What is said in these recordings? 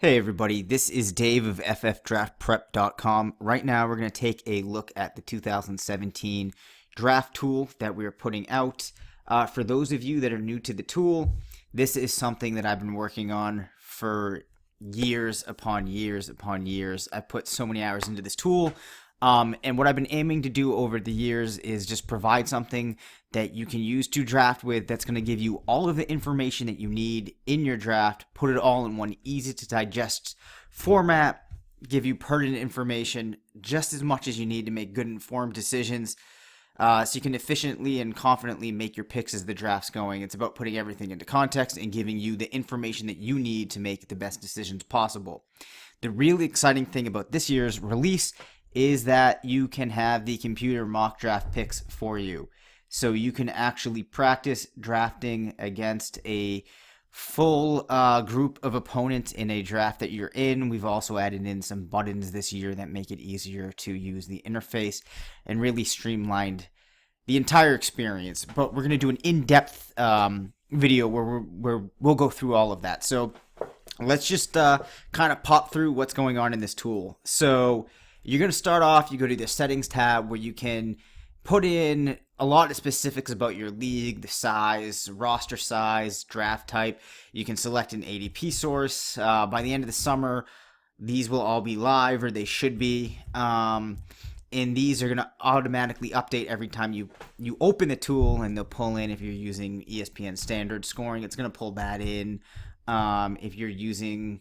Hey everybody, this is Dave of FFDraftPrep.com. Right now we're going to take a look at the 2017 draft tool that we're putting out. For those of you that are new to the tool, this is something that I've been working on for years upon years upon years. I put so many hours into this tool. And what I've been aiming to do over the years is just provide something that you can use to draft with that's going to give you all of the information that you need in your draft, put it all in one easy to digest format, give you pertinent information just as much as you need to make good informed decisions, so you can efficiently and confidently make your picks as the draft's going. It's about putting everything into context and giving you the information that you need to make the best decisions possible. The really exciting thing about this year's release is that you can have the computer mock draft picks for you. So you can actually practice drafting against a full group of opponents in a draft that you're in. We've also added in some buttons this year that make it easier to use the interface and really streamlined the entire experience. But we're going to do an in-depth video where we'll go through all of that. So let's just kind of pop through what's going on in this tool. So you're going to start off, you go to the settings tab where you can put in a lot of specifics about your league, the size, roster size, draft type. You can select an ADP source. By the end of the summer, these will all be live, or they should be. And these are going to automatically update every time you open the tool, and they'll pull in if you're using ESPN standard scoring. It's going to pull that in. If you're using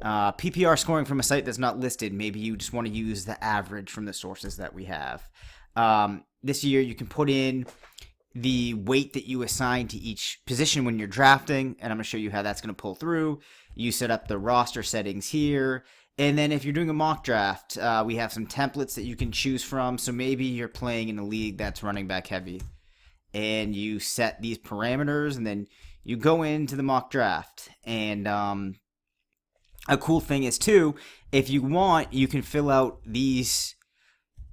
PPR scoring from a site that's not listed, maybe you just want to use the average from the sources that we have. This year you can put in the weight that you assign to each position when you're drafting, and I'm going to show you how that's going to pull through. You set up the roster settings here, and then if you're doing a mock draft, we have some templates that you can choose from. So maybe you're playing in a league that's running back heavy, and you set these parameters, and then you go into the mock draft. And a cool thing is, too, if you want, you can fill out these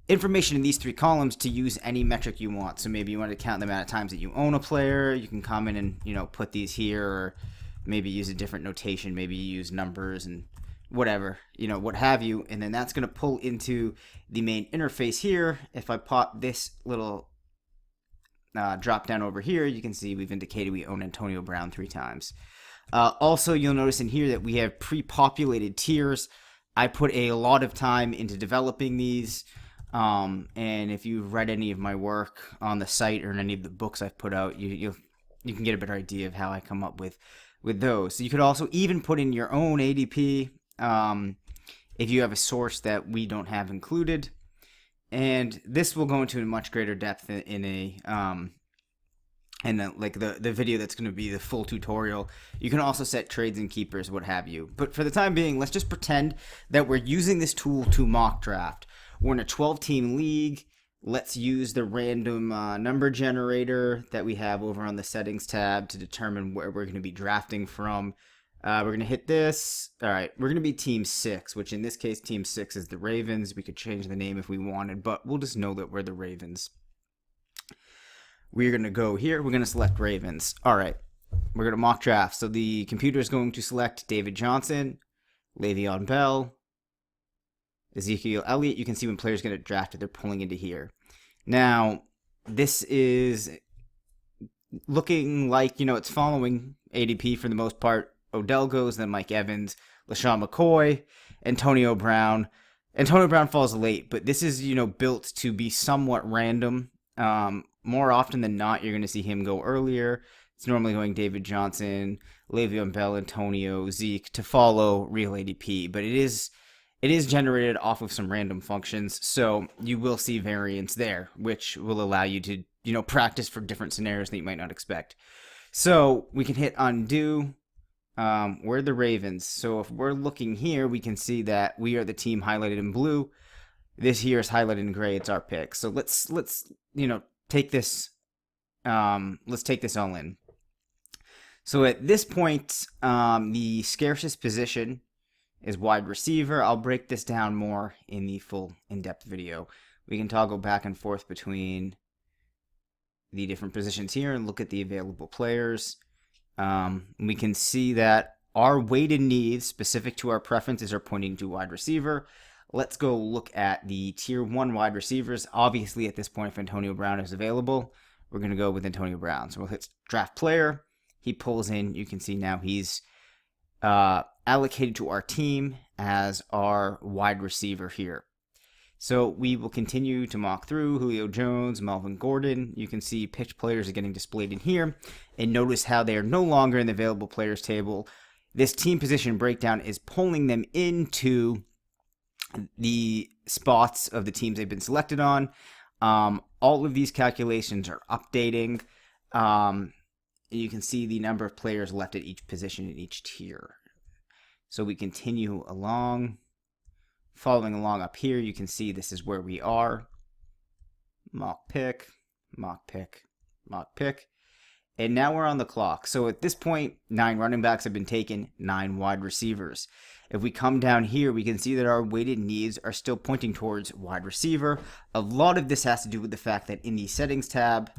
information in these three columns to use any metric you want. So maybe you want to count the amount of times that you own a player. You can come in and, put these here, or maybe use a different notation. Maybe you use numbers and whatever, what have you. And then that's going to pull into the main interface here. If I pop this little drop down over here, you can see we've indicated we own Antonio Brown 3 times. Also, you'll notice in here that we have pre-populated tiers. I put a lot of time into developing these, and if you've read any of my work on the site or in any of the books I've put out, you can get a better idea of how I come up with those. So you could also even put in your own ADP if you have a source that we don't have included, and this will go into a much greater depth in a and then, like the video that's going to be the full tutorial. You can also set trades and keepers, what have you. But for the time being, let's just pretend that we're using this tool to mock draft. We're in a 12-team league. Let's use the random number generator that we have over on the settings tab to determine where we're going to be drafting from. We're going to hit this. All right, we're going to be team 6, which in this case, team 6 is the Ravens. We could change the name if we wanted, but we'll just know that we're the Ravens. We're going to go here. We're going to select Ravens. All right. We're going to mock draft. So the computer is going to select David Johnson, Le'Veon Bell, Ezekiel Elliott. You can see when players get drafted, they're pulling into here. Now, this is looking like, it's following ADP for the most part. Odell goes, then Mike Evans, LaShawn McCoy, Antonio Brown. Antonio Brown falls late, but this is, built to be somewhat random. More often than not, you're going to see him go earlier. It's normally going David Johnson, Le'Veon Bell, Antonio, Zeke to follow real ADP, but it is generated off of some random functions, so you will see variance there, which will allow you to, practice for different scenarios that you might not expect. So we can hit undo. We're the Ravens, so if we're looking here, we can see that we are the team highlighted in blue. This here is highlighted in gray. It's our pick. So let's take this. Let's take this all in. So at this point, the scarcest position is wide receiver. I'll break this down more in the full in-depth video. We can toggle back and forth between the different positions here and look at the available players. We can see that our weighted needs specific to our preferences are pointing to wide receiver. Let's go look at the tier 1 wide receivers. Obviously, at this point, if Antonio Brown is available, we're going to go with Antonio Brown. So we'll hit draft player. He pulls in. You can see now he's allocated to our team as our wide receiver here. So we will continue to mock through Julio Jones, Melvin Gordon. You can see picked players are getting displayed in here. And notice how they are no longer in the available players table. This team position breakdown is pulling them into the spots of the teams they've been selected on. All of these calculations are updating. You can see the number of players left at each position in each tier. So we continue along. Following along up here, you can see this is where we are. Mock pick, mock pick, mock pick. And now we're on the clock. So at this point, 9 running backs have been taken, 9 wide receivers. If we come down here, we can see that our weighted needs are still pointing towards wide receiver. A lot of this has to do with the fact that in the settings tab,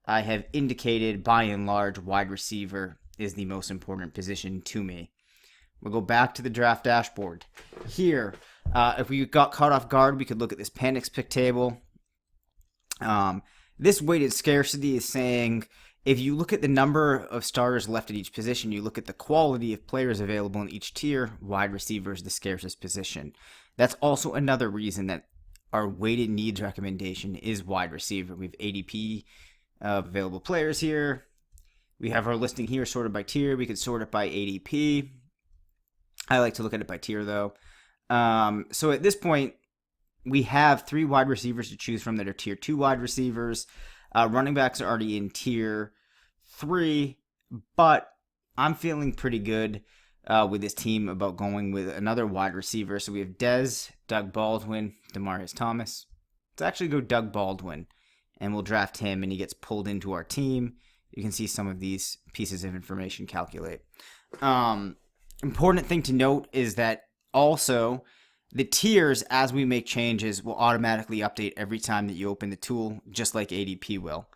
I have indicated by and large wide receiver is the most important position to me. We'll go back to the draft dashboard. Here, if we got caught off guard, we could look at this panics pick table. This weighted scarcity is saying if you look at the number of starters left at each position, you look at the quality of players available in each tier, wide receiver is the scarcest position. That's also another reason that our weighted needs recommendation is wide receiver. We have ADP of available players here. We have our listing here sorted by tier. We could sort it by ADP. I like to look at it by tier though. So at this point, we have 3 wide receivers to choose from that are tier 2 wide receivers. Running backs are already in tier 3, but I'm feeling pretty good with this team about going with another wide receiver. So we have Dez, Doug Baldwin, Demaryius Thomas. Let's actually go Doug Baldwin, and we'll draft him, and he gets pulled into our team. You can see some of these pieces of information calculate. Important thing to note is that also the tiers, as we make changes, will automatically update every time that you open the tool, just like ADP will.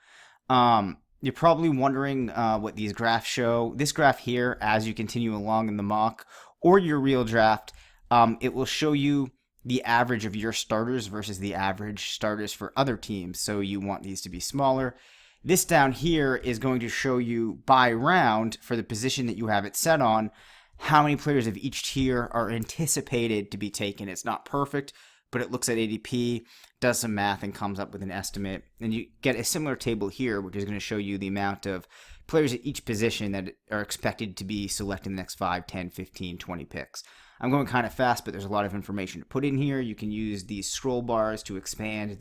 You're probably wondering what these graphs show. This graph here, as you continue along in the mock or your real draft, it will show you the average of your starters versus the average starters for other teams. So you want these to be smaller. This down here is going to show you by round for the position that you have it set on, how many players of each tier are anticipated to be taken. It's not perfect, but it looks at ADP, does some math, and comes up with an estimate. And you get a similar table here, which is going to show you the amount of players at each position that are expected to be selected in the next 5, 10, 15, 20 picks. I'm going kind of fast, but there's a lot of information to put in here. You can use these scroll bars to expand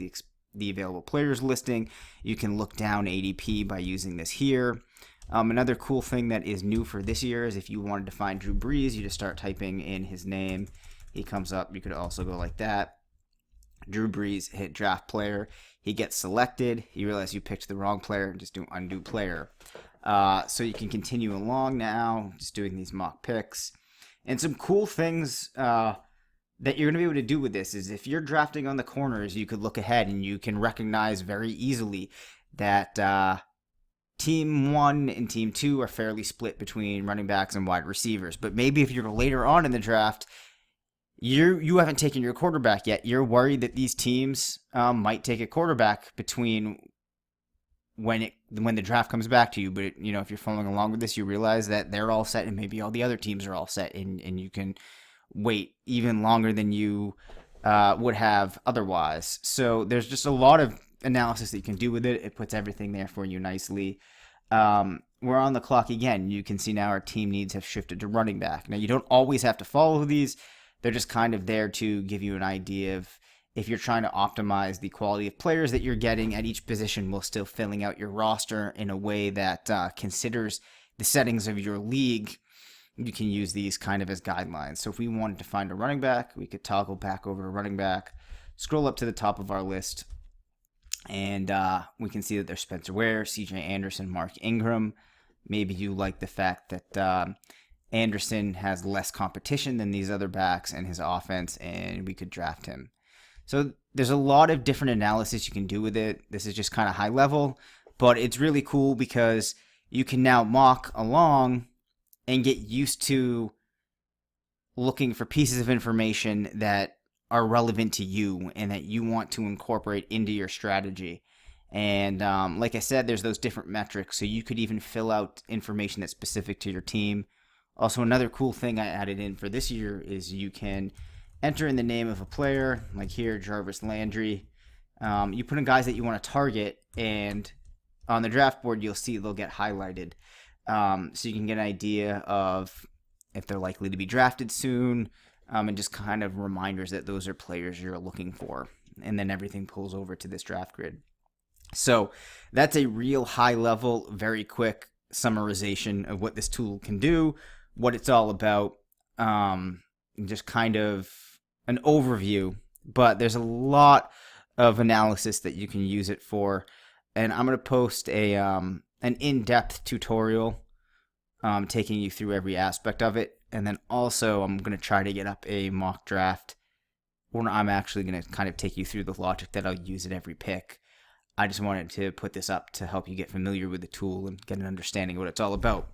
the available players listing. You can look down ADP by using this here. Another cool thing that is new for this year is if you wanted to find Drew Brees, you just start typing in his name. He comes up. You could also go like that. Drew Brees, hit draft player. He gets selected. You realize you picked the wrong player and just do undo player. So you can continue along now, just doing these mock picks. And some cool things that you're going to be able to do with this is if you're drafting on the corners, you could look ahead and you can recognize very easily that Team 1 and Team 2 are fairly split between running backs and wide receivers. But maybe if you're later on in the draft, you haven't taken your quarterback yet. You're worried that these teams might take a quarterback between when the draft comes back to you. But if you're following along with this, you realize that they're all set and maybe all the other teams are all set, and you can wait even longer than you would have otherwise. So there's just a lot of analysis that you can do with it. It puts everything there for you nicely. We're on the clock again. You can see now our team needs have shifted to running back. Now, you don't always have to follow these. They're just kind of there to give you an idea of if you're trying to optimize the quality of players that you're getting at each position while still filling out your roster in a way that considers the settings of your league. You can use these kind of as guidelines. So if we wanted to find a running back, we could toggle back over to running back, scroll up to the top of our list, and we can see that there's Spencer Ware, CJ Anderson, Mark Ingram. Maybe you like the fact that Anderson has less competition than these other backs in his offense, and we could draft him. So there's a lot of different analysis you can do with it. This is just kind of high level, but it's really cool because you can now mock along and get used to looking for pieces of information that are relevant to you and that you want to incorporate into your strategy. And like I said, there's those different metrics, so you could even fill out information that's specific to your team. Also, another cool thing I added in for this year is you can enter in the name of a player, like here, Jarvis Landry. You put in guys that you want to target, and on the draft board, you'll see they'll get highlighted. So you can get an idea of if they're likely to be drafted soon, and just kind of reminders that those are players you're looking for. And then everything pulls over to this draft grid. So that's a real high level, very quick summarization of what this tool can do, what it's all about, just kind of an overview. But there's a lot of analysis that you can use it for. And I'm going to post an in-depth tutorial taking you through every aspect of it. And then also I'm going to try to get up a mock draft where I'm actually going to kind of take you through the logic that I'll use at every pick. I just wanted to put this up to help you get familiar with the tool and get an understanding of what it's all about.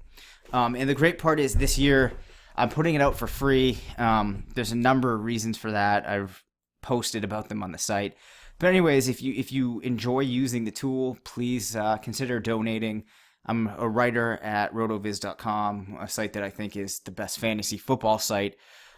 And the great part is this year I'm putting it out for free. There's a number of reasons for that. I've posted about them on the site. But anyways, if you enjoy using the tool, please consider donating. I'm a writer at rotoviz.com, a site that I think is the best fantasy football site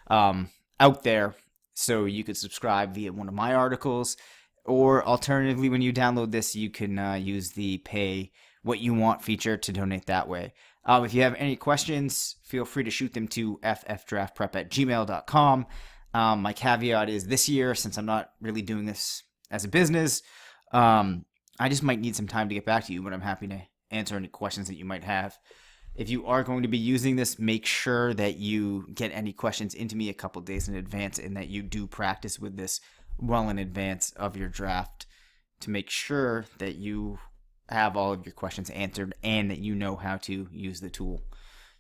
out there. So you could subscribe via one of my articles. Or alternatively, when you download this, you can use the pay what you want feature to donate that way. If you have any questions, feel free to shoot them to ffdraftprep@gmail.com. My caveat is this year, since I'm not really doing this as a business, I just might need some time to get back to you, but I'm happy to answer any questions that you might have. If you are going to be using this, make sure that you get any questions into me a couple days in advance and that you do practice with this well in advance of your draft to make sure that you have all of your questions answered and that you know how to use the tool.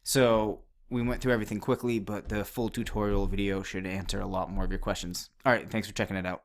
So we went through everything quickly, but the full tutorial video should answer a lot more of your questions. All right, thanks for checking it out.